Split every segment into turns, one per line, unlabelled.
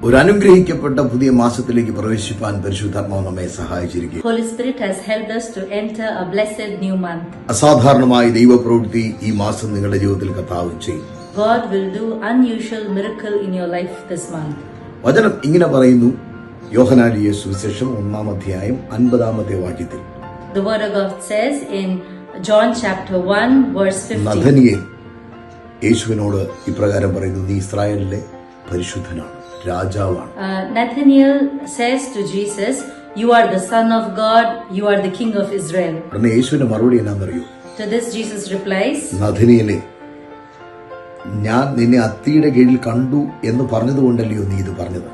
ഒരു അനുഗ്രഹിക്കപ്പെട്ട പുതിയ മാസത്തിലേക്ക് പ്രവേശിപ്പാൻ പരിശുദ്ധാത്മാവ് നമ്മെ സഹായിച്ചിരിക്കുന്നു.
Holy Spirit has helped us to enter a blessed new month.
അസാധാരണമായ ദൈവപ്രവൃത്തി ഈ മാസം നിങ്ങളുടെ ജീവിതത്തിൽ കർത്താവ് ചെയ്യും.
God will do unusual miracle in your life this month.
വചനം ഇങ്ങനെ പറയുന്നു, യോഹന്നാൻ എഴുതിയ സുവിശേഷം 1-ാം അധ്യായം 50-ാമത്തെ വാക്യത്തിൽ.
The word of God says in John chapter 1 verse 50.
നഥനിയേൽ യേശുവിനോട് ഇപ്രകാരം പറയുന്നു, നീ ഇസ്രായേലിലെ പരിശുദ്ധനാണ്, രാജാവാണ്.
Nathanael says to Jesus, you are the son of God, you are the king of Israel.
ഉടനെ യേശുവിന്റെ മറുപടി എന്നാണെന്നറിയോ?
To this Jesus replies,
നഥനിയേലേ, ഞാൻ നിന്നെ അത്തിയുടെ കീഴിൽ കണ്ടു എന്ന് പറഞ്ഞതുകൊണ്ടല്ലയോ നീ ഇത് പറഞ്ഞത്?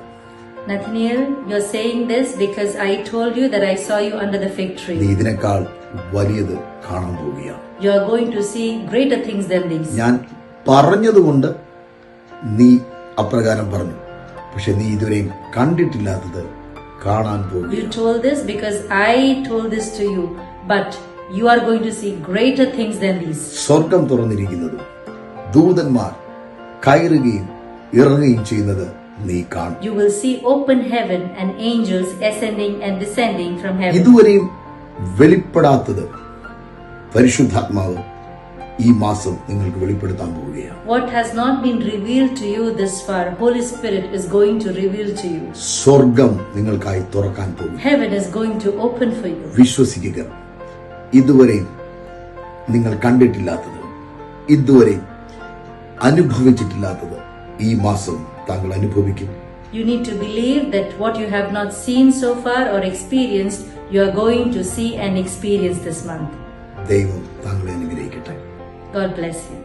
Nathanael, you're saying this because I told you that I saw you under the fig
നീ
tree.
ഇതിനേക്കാൾ വലിയത് കാണാൻ പോവുകയാണ്.
You are going to see greater things than these.
ഞാൻ പറഞ്ഞതുകൊണ്ട് നീ അപ്രകാരം പറഞ്ഞു, പക്ഷെ നീ ഇതുവരെയും കണ്ടിട്ടില്ലാത്തത് കാണാൻ
You
പോവുകയാണ്.
told this because I told this to you, but you are going to see greater things than these.
സ്വർഗം തുറന്നിരിക്കുന്നതും ദൂതന്മാർ കയറുകയും ഇറങ്ങുകയും ചെയ്യുന്നത് നീ കാണും.
You will see open heaven and angels ascending and descending from heaven.
ഇതുവരെയും വെളിപ്പെടാത്തത് പരിശുദ്ധാത്മാവ് ഈ മാസം നിങ്ങൾക്ക് വെളിപ്പെടുത്താൻ പോവുകയാണ്.
What has not been revealed to you this far, Holy Spirit is going to reveal to you.
സ്വർഗം നിങ്ങൾക്കായി തുറക്കാൻ പോകും.
Heaven is going to open for you.
വിശ്വസിക്കുക. ഇതുവരെയും നിങ്ങൾ കണ്ടിട്ടില്ലാത്തത്, ഇതുവരെയും അനുഭവിച്ചിട്ടില്ലാത്തത് ഈ മാസം താങ്കൾ അനുഭവിക്കും.
You need to believe that what you have not seen so far or experienced, you are going to see and experience this month.
ദൈവം താങ്കളെ അനുഗ്രഹിക്കട്ടെ.
God bless you.